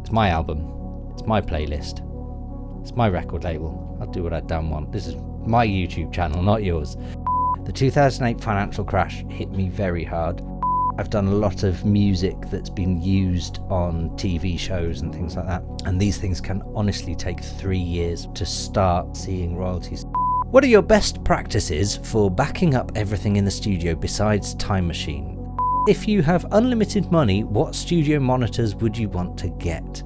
It's my album. It's my playlist. It's my record label. I'll do what I damn want. This is my YouTube channel, not yours. The 2008 financial crash hit me very hard. I've done a lot of music that's been used on TV shows and things like that. And these things can honestly take 3 years to start seeing royalties. What are your best practices for backing up everything in the studio besides Time Machine? If you have unlimited money, what studio monitors would you want to get?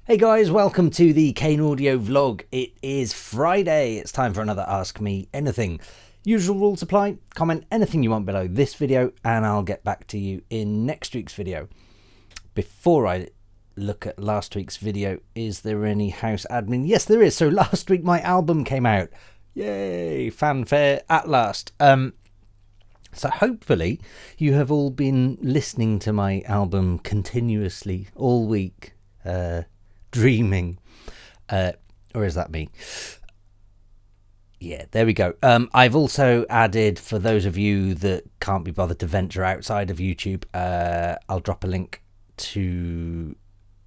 Hey guys, welcome to the Kane audio vlog. It is Friday. It's time for another Ask Me Anything. Usual rules apply. Comment anything you want below this video and I'll get back to you in next week's video. Before I look at last week's video, is there any house admin? Yes, there is. So last week my album came out. Yay! Fanfare at last. So hopefully you have all been listening to my album continuously all week. Dreaming, or is that me? Yeah, there we go. I've also added, for those of you that can't be bothered to venture outside of YouTube, I'll drop a link to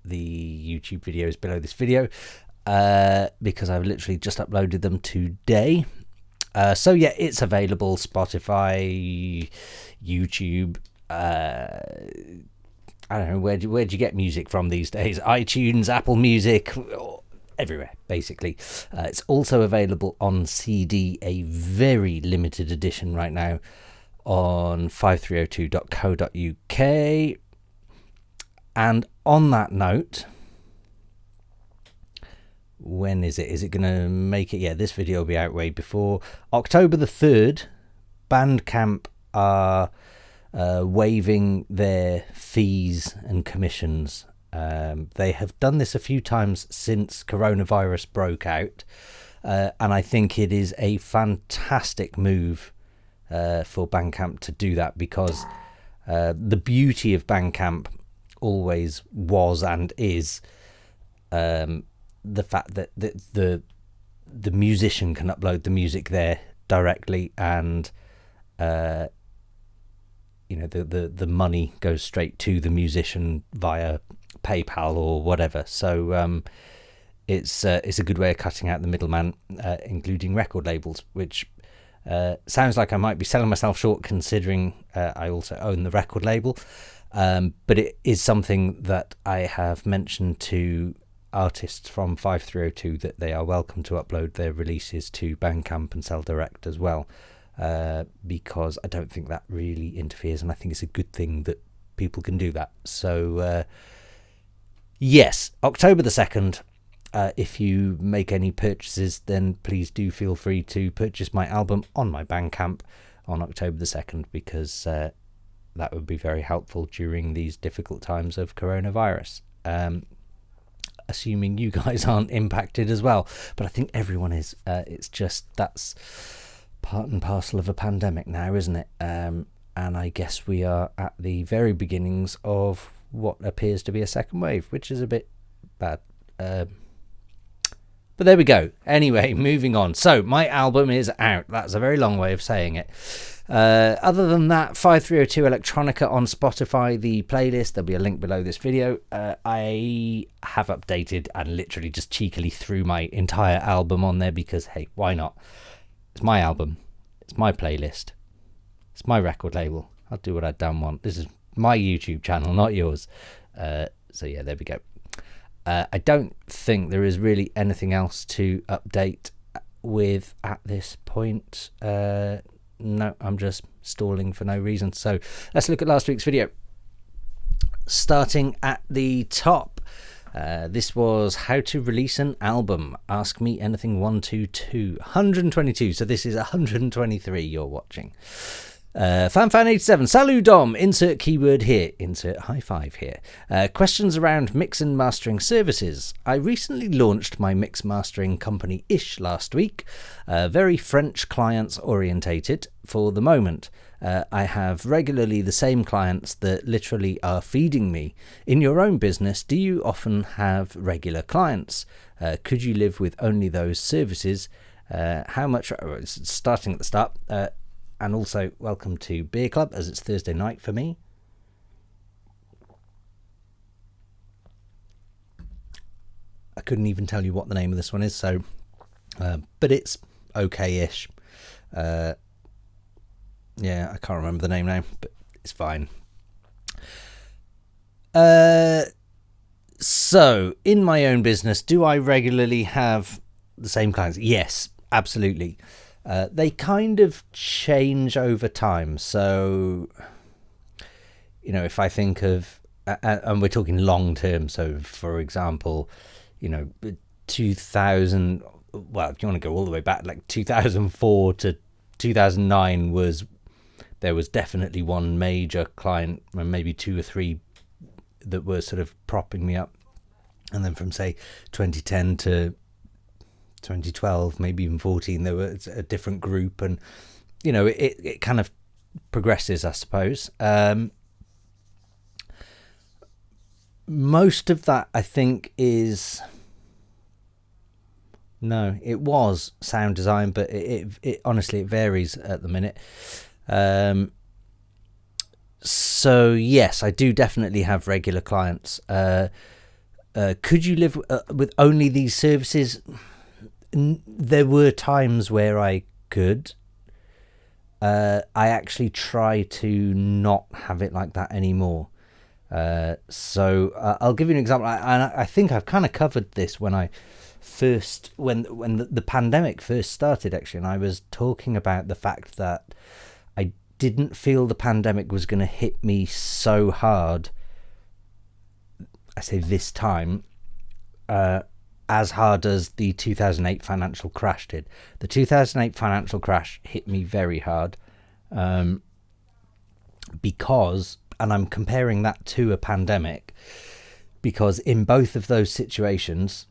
the YouTube videos below this video, because I've literally just uploaded them today. So yeah, it's available. Spotify, YouTube, I don't know, where'd you get music from these days? iTunes, Apple Music, everywhere, basically. It's also available on CD, a very limited edition right now, on 5302.co.uk. And on that note, when is it? Is it going to make it? Yeah, this video will be out way before. October the 3rd, Bandcamp are waiving their fees and commissions. They have done this a few times since coronavirus broke out, and I think it is a fantastic move for Bandcamp to do that, because the beauty of Bandcamp always was and is the fact that the musician can upload the music there directly, and you know, the money goes straight to the musician via PayPal or whatever. So it's a good way of cutting out the middleman, including record labels, which sounds like I might be selling myself short, considering I also own the record label. But it is something that I have mentioned to artists from 5302, that they are welcome to upload their releases to Bandcamp and sell direct as well. Because I don't think that really interferes, and I think it's a good thing that people can do that. So yes, October the 2nd, if you make any purchases, then please do feel free to purchase my album on my Bandcamp on October the 2nd, because that would be very helpful during these difficult times of coronavirus. Assuming you guys aren't impacted as well, but I think everyone is. It's just, that's part and parcel of a pandemic now, isn't it? And I guess we are at the very beginnings of what appears to be a second wave, which is a bit bad. But there we go. Anyway, moving on. So my album is out. That's a very long way of saying it. Other than that, 5302 Electronica on Spotify, the playlist, there'll be a link below this video. I have updated and literally just cheekily threw my entire album on there, because hey, why not? It's my album. It's my playlist. It's my record label. I'll do what I damn want. This is my YouTube channel, not yours. So yeah, there we go. I don't think there is really anything else to update with at this point. No, I'm just stalling for no reason. So let's look at last week's video. Starting at the top. This was how to release an album. Ask Me Anything 122. 122. So this is 123 you're watching. FanFan87. Salut Dom. Insert keyword here. Insert high five here. Questions around mix and mastering services. I recently launched my mix mastering company Ish last week. Very French clients orientated for the moment. I have regularly the same clients that literally are feeding me. In your own business, do you often have regular clients? Could you live with only those services? How much? Starting at the start. And also, welcome to Beer Club, as it's Thursday night for me. I couldn't even tell you what the name of this one is, so but it's okay-ish. Yeah, I can't remember the name now, but it's fine. So, in my own business, do I regularly have the same clients? Yes, absolutely. They kind of change over time. So, you know, if I think of, and we're talking long term, so for example, 2000, well, if you want to go all the way back, like 2004 to 2009 there was definitely one major client, maybe two or three that were sort of propping me up. And then from, say, 2010 to 2012, maybe even 14, there was a different group. And, it kind of progresses, I suppose. Most of that, I think, it was sound design, but it honestly, it varies at the minute. So yes, I do definitely have regular clients. Could you live with only these services? There were times where I could. I actually try to not have it like that anymore. So I'll give you an example. I think I've kind of covered this when the pandemic first started, actually, and I was talking about the fact that I didn't feel the pandemic was going to hit me so hard. I say this time, as hard as the 2008 financial crash did. The 2008 financial crash hit me very hard, because, and I'm comparing that to a pandemic, because in both of those situations,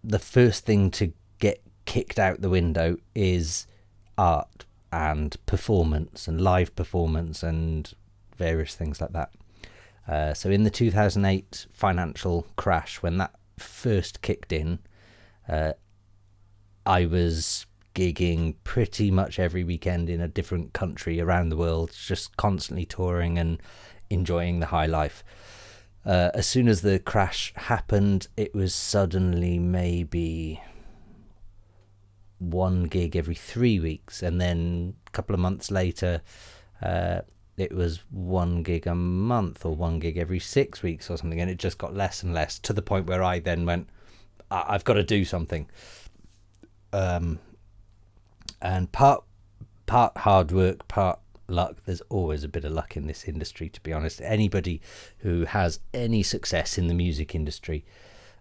the first thing to get kicked out the window is art and performance and live performance and various things like that. So in the 2008 financial crash, when that first kicked in, I was gigging pretty much every weekend in a different country around the world, just constantly touring and enjoying the high life. As soon as the crash happened, it was suddenly maybe one gig every 3 weeks, and then a couple of months later, it was one gig a month or one gig every 6 weeks or something, and it just got less and less, to the point where I then went, I've got to do something. And part hard work, part luck. There's always a bit of luck in this industry, to be honest. Anybody who has any success in the music industry,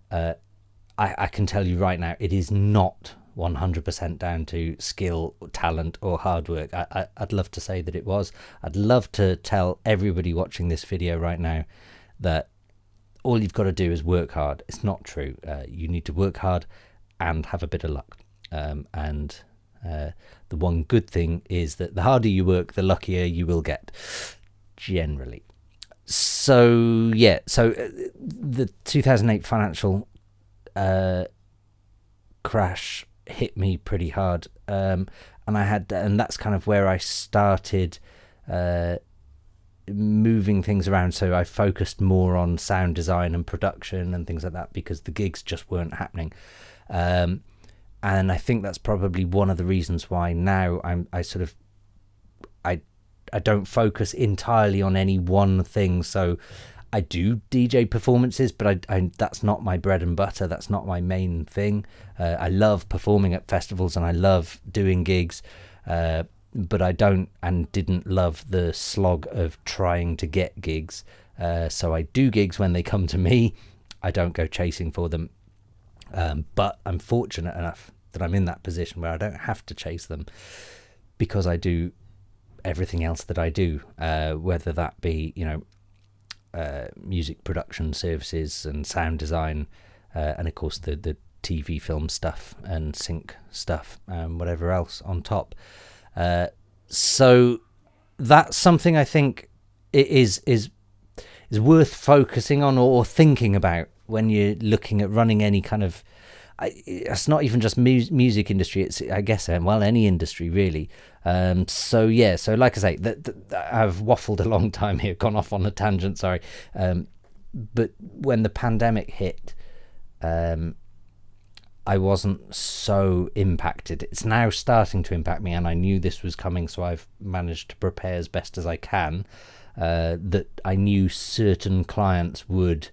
I can tell you right now, it is not 100% down to skill, talent, or hard work. I'd love to say that it was. I'd love to tell everybody watching this video right now that all you've got to do is work hard. It's not true. You need to work hard and have a bit of luck. The one good thing is that the harder you work, the luckier you will get, generally. So the 2008 financial crash hit me pretty hard, and that's kind of where I started moving things around. So I focused more on sound design and production and things like that, because the gigs just weren't happening. And I think that's probably one of the reasons why now I don't focus entirely on any one thing. So I do DJ performances, but I that's not my bread and butter. That's not my main thing. I love performing at festivals and I love doing gigs, but I don't and didn't love the slog of trying to get gigs. So I do gigs when they come to me. I don't go chasing for them. But I'm fortunate enough that I'm in that position where I don't have to chase them, because I do everything else that I do, whether that be, music production services and sound design, and of course the TV film stuff and sync stuff, and whatever else on top. So that's something I think it is worth focusing on or thinking about when you're looking at running any kind of. It's not even just music industry. It's, I guess, well, any industry really. So like I say, I've waffled a long time here, gone off on a tangent. Sorry, but when the pandemic hit, I wasn't so impacted. It's now starting to impact me, and I knew this was coming, so I've managed to prepare as best as I can. That I knew certain clients would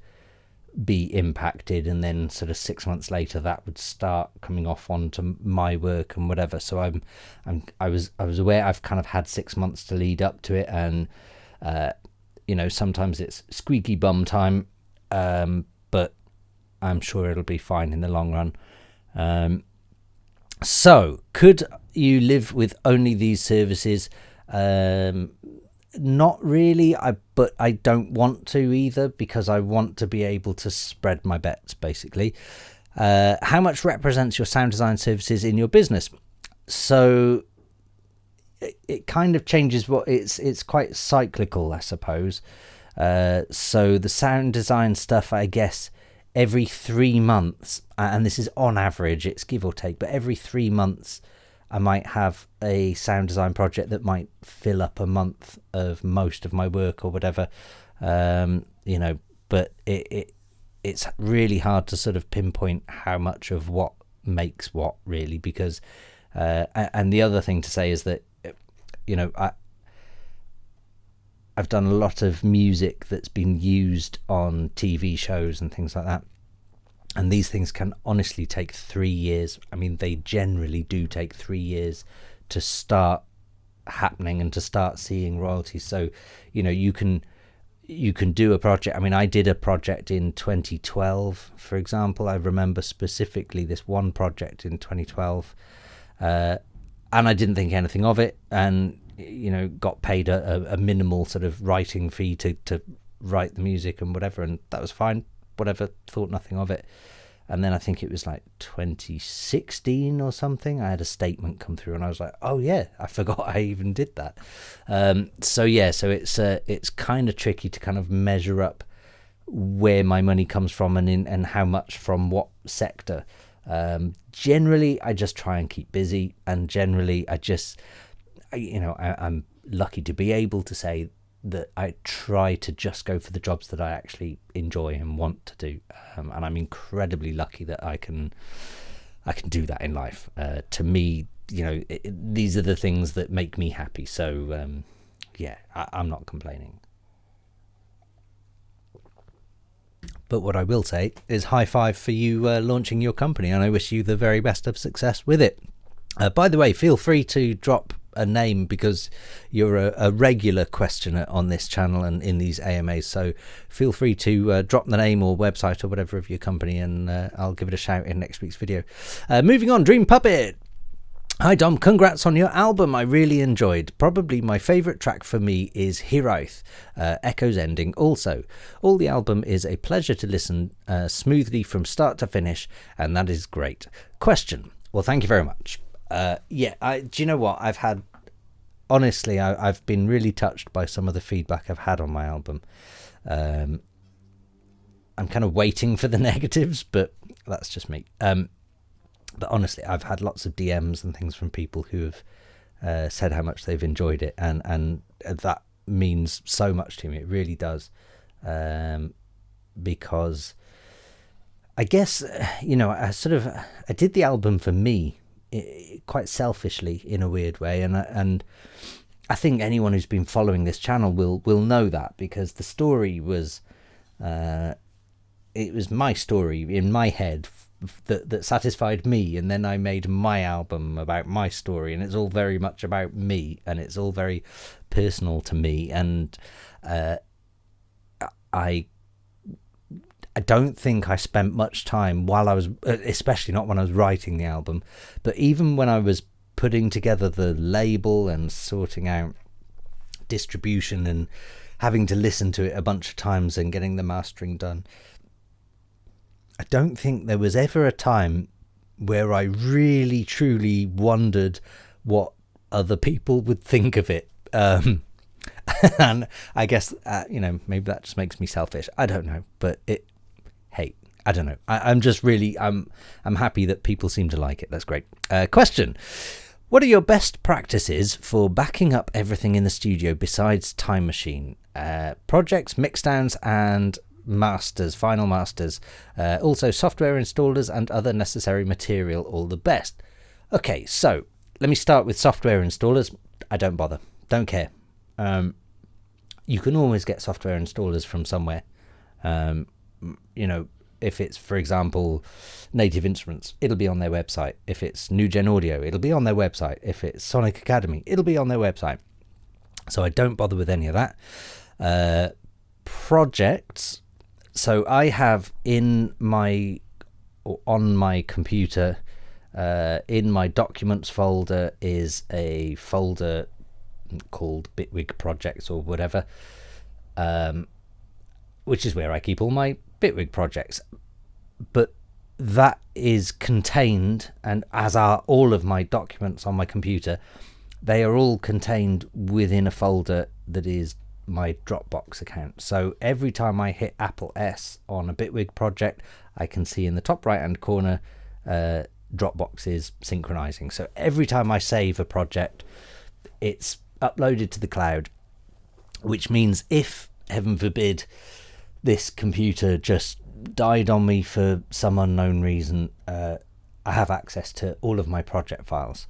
be impacted, and then sort of 6 months later that would start coming off onto my work and whatever. So I was aware. I've kind of had 6 months to lead up to it, and sometimes it's squeaky bum time, but I'm sure it'll be fine in the long run. So could you live with only these services? Not really, but I don't want to either, because I want to be able to spread my bets, basically. How much represents your sound design services in your business? So it kind of changes. It's quite cyclical, I suppose. So the sound design stuff, I guess, every 3 months, and this is on average, it's give or take, but every 3 months I might have a sound design project that might fill up a month of most of my work or whatever, but it's really hard to sort of pinpoint how much of what makes what, really, because and the other thing to say is that I've done a lot of music that's been used on TV shows and things like that. And these things can honestly take 3 years. I mean, they generally do take 3 years to start happening and to start seeing royalties. So, you can do a project. I mean, I did a project in 2012, for example. I remember specifically this one project in 2012, and I didn't think anything of it, and got paid a minimal sort of writing fee to write the music and whatever, and that was fine. Whatever, thought nothing of it. And then I think it was like 2016 or something, I had a statement come through, and I was like, oh yeah, I forgot I even did that. So it's kind of tricky to kind of measure up where my money comes from and how much from what sector. Generally I just try and keep busy, and generally I'm lucky to be able to say that I try to just go for the jobs that I actually enjoy and want to do, and I'm incredibly lucky that I can do that in life. To me, these are the things that make me happy. So I'm not complaining. But what I will say is high five for you launching your company, and I wish you the very best of success with it. By the way, feel free to drop a name, because you're a regular questioner on this channel and in these AMAs, so feel free to drop the name or website or whatever of your company, and I'll give it a shout in next week's video. Moving on, Dream Puppet. Hi Dom, congrats on your album. I really enjoyed. Probably my favourite track for me is Hiraeth, Echo's ending. Also, all the album is a pleasure to listen smoothly from start to finish, and that is great. Question. Well, thank you very much. Do you know what? I've been really touched by some of the feedback I've had on my album. I'm kind of waiting for the negatives, but that's just me. But honestly, I've had lots of DMs and things from people who have said how much they've enjoyed it, and that means so much to me. It really does, because I guess I did the album for me, quite selfishly in a weird way, and I think anyone who's been following this channel will know that, because the story was it was my story in my head that satisfied me, and then I made my album about my story, and it's all very much about me, and it's all very personal to me, and I don't think I spent much time while I was, especially not when I was writing the album, but even when I was putting together the label and sorting out distribution and having to listen to it a bunch of times and getting the mastering done, I don't think there was ever a time where I really truly wondered what other people would think of it. And I guess, maybe that just makes me selfish. I don't know. But hey, I don't know. I'm just really, I'm happy that people seem to like it. That's great. Question. What are your best practices for backing up everything in the studio besides Time Machine? Projects, mixdowns, and masters, final masters. Also software installers and other necessary material. All the best. Okay, so let me start with software installers. I don't bother. Don't care. You can always get software installers from somewhere. If it's, for example, Native Instruments, it'll be on their website. If it's New Gen Audio, it'll be on their website. If it's Sonic Academy, it'll be on their website. So I don't bother with any of that. Projects. So I have on my computer, in my documents folder is a folder called Bitwig Projects or whatever, which is where I keep all my Bitwig projects. But that is contained, and as are all of my documents on my computer, they are all contained within a folder that is my Dropbox account. So every time I hit Apple S on a Bitwig project, I can see in the top right hand corner Dropbox is synchronizing. So every time I save a project, it's uploaded to the cloud, which means if, heaven forbid, this computer just died on me for some unknown reason, I have access to all of my project files,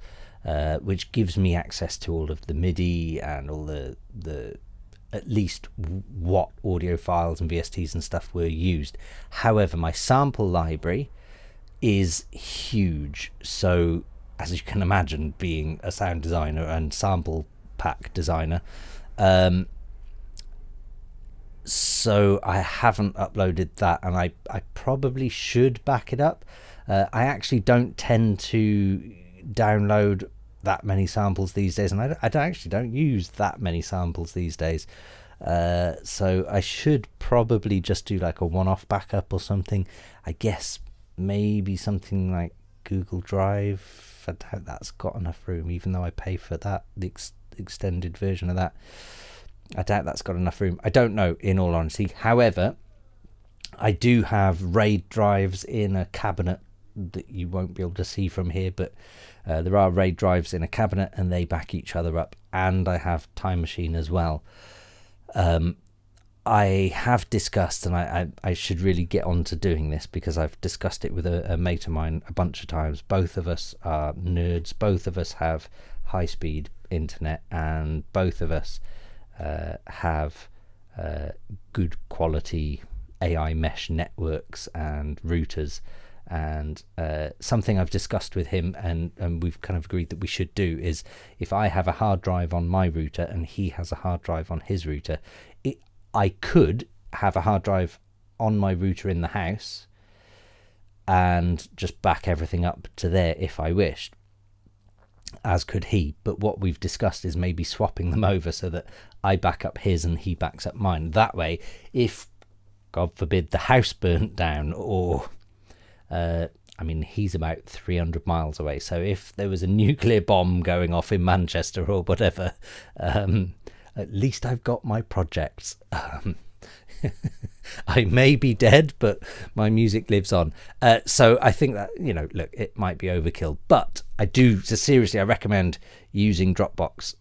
which gives me access to all of the MIDI and all the at least what audio files and VSTs and stuff were used. However, my sample library is huge. So as you can imagine, being a sound designer and sample pack designer, so I haven't uploaded that, and I probably should back it up. I actually don't tend to download that many samples these days, and I don't use that many samples these days. So I should probably just do like a one-off backup or something. I guess maybe something like Google Drive. I doubt that's got enough room, even though I pay for that, the extended version of that. I doubt that's got enough room. I don't know, in all honesty. However, I do have RAID drives in a cabinet that you won't be able to see from here, but there are RAID drives in a cabinet and they back each other up. And I have Time Machine as well. I have discussed, and I should really get on to doing this because I've discussed it with a mate of mine a bunch of times. Both of us are nerds. Both of us have high-speed internet, and both of us have good quality AI mesh networks and routers, and something I've discussed with him and we've kind of agreed that we should do is, if I have a hard drive on my router and he has a hard drive on his router, I could have a hard drive on my router in the house and just back everything up to there if I wished, as could he. But what we've discussed is maybe swapping them over so that I back up his and he backs up mine. That way, if, God forbid, the house burnt down, or he's about 300 miles away, so if there was a nuclear bomb going off in Manchester or whatever, at least I've got my projects. I may be dead, but my music lives on. So I think that, look, it might be overkill, but I recommend using Dropbox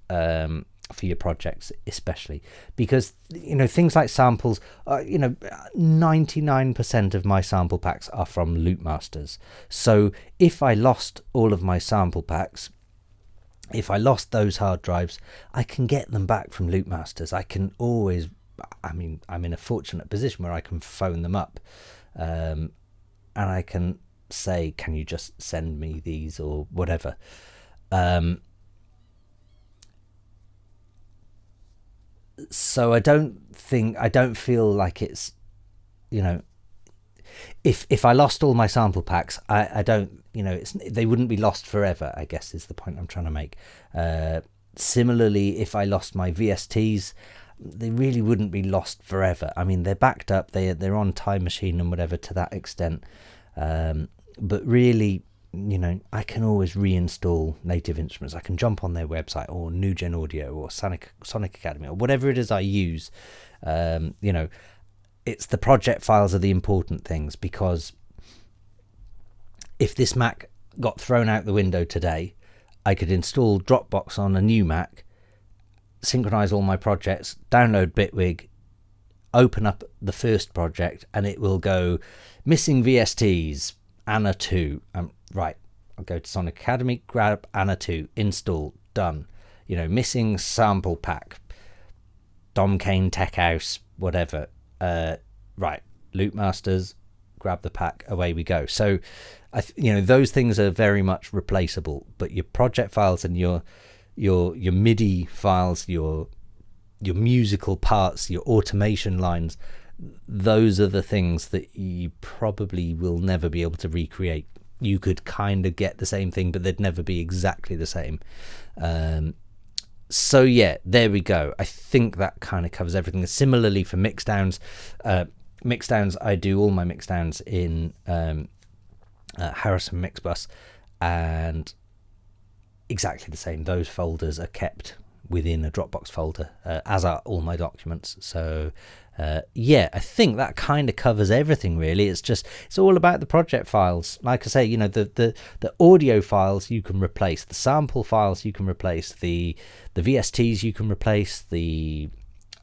for your projects, especially because, things like samples, 99% of my sample packs are from Loop Masters. So if I lost all of my sample packs, if I lost those hard drives, I can get them back from Loop Masters. I can always, I'm in a fortunate position where I can phone them up, and I can say, can you just send me these or whatever. So I don't feel like it's, if I lost all my sample packs, I don't, they wouldn't be lost forever, I guess is the point I'm trying to make. Similarly, if I lost my VSTs, they really wouldn't be lost forever. I mean, they're backed up, they're on Time Machine and whatever to that extent. But really, I can always reinstall Native Instruments. I can jump on their website or New Gen Audio or Sonic Academy or whatever it is I use. It's the project files are the important things, because if this Mac got thrown out the window today, I could install Dropbox on a new Mac, synchronize all my projects, download Bitwig, open up the first project, and it will go missing VSTs, Anna 2. Right, I'll go to Sonic Academy, grab Anna 2, install, done. Missing sample pack, Dom Kane Tech House, whatever. Right, Loop Masters, grab the pack, away we go. So, those things are very much replaceable. But your project files and your MIDI files, your musical parts, your automation lines, those are the things that you probably will never be able to recreate. You could kind of get the same thing, but they'd never be exactly the same. So yeah, there we go. I think that kind of covers everything. Similarly for mixdowns, I do all my mixdowns in Harrison Mixbus, and exactly the same. Those folders are kept within a Dropbox folder, as are all my documents. So yeah, I think that kind of covers everything really. It's all about the project files. Like I say, the audio files you can replace, the sample files you can replace, the VSTs you can replace, the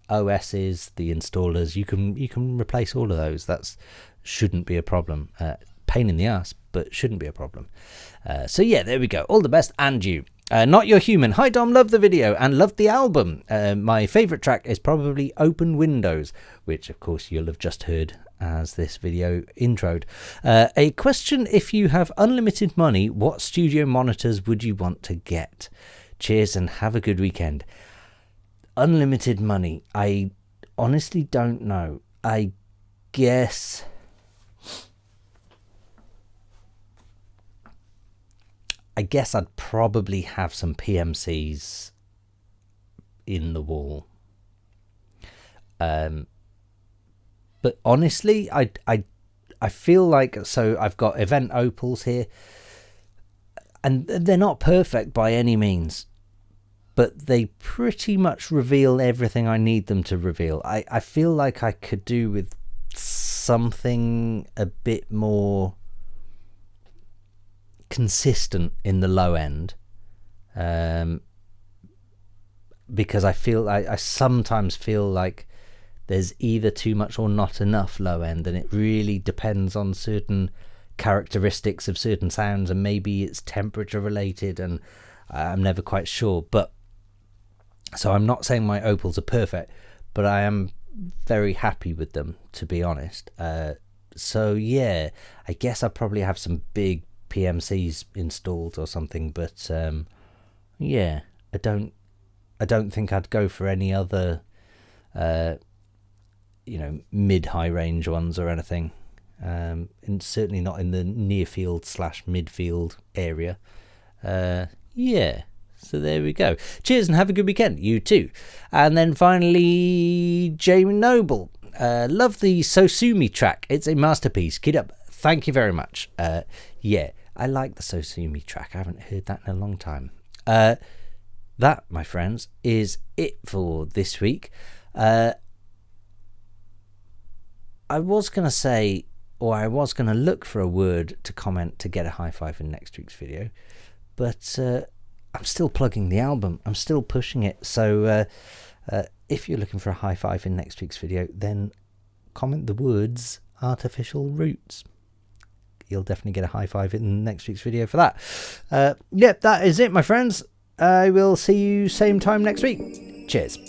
OSs, the installers, you can replace all of those. That shouldn't be a problem. Pain in the ass, but shouldn't be a problem. So yeah, there we go. All the best, and you. Not Your Human. Hi Dom, love the video and loved the album. My favourite track is probably Open Windows, which of course you'll have just heard as this video introed. A question: if you have unlimited money, what studio monitors would you want to get? Cheers and have a good weekend. Unlimited money. I honestly don't know. I guess I'd probably have some PMCs in the wall. But honestly, I feel like, so I've got Event Opals here, and they're not perfect by any means, but they pretty much reveal everything I need them to reveal. I feel like I could do with something a bit more consistent in the low end, because I sometimes feel like there's either too much or not enough low end, and it really depends on certain characteristics of certain sounds, and maybe it's temperature related, and I'm never quite sure. But so I'm not saying my opals are perfect, but I am very happy with them, to be honest. So yeah, I guess I probably have some big PMCs installed or something, but yeah, I don't think I'd go for any other mid-high range ones or anything, and certainly not in the near field / midfield area. Yeah, so there we go. Cheers and have a good weekend. You too. And then finally, Jamie Noble, love the Sosumi track. It's a masterpiece. Keep up. Thank you very much. Yeah, I like the Sosumi track. I haven't heard that in a long time. That, my friends, is it for this week. I was going to say, or I was going to look for a word to comment to get a high five in next week's video, but I'm still plugging the album. I'm still pushing it. So if you're looking for a high five in next week's video, then comment the words artificial roots. You'll definitely get a high five in next week's video for that. Yep, that is it, my friends. I will see you same time next week. Cheers.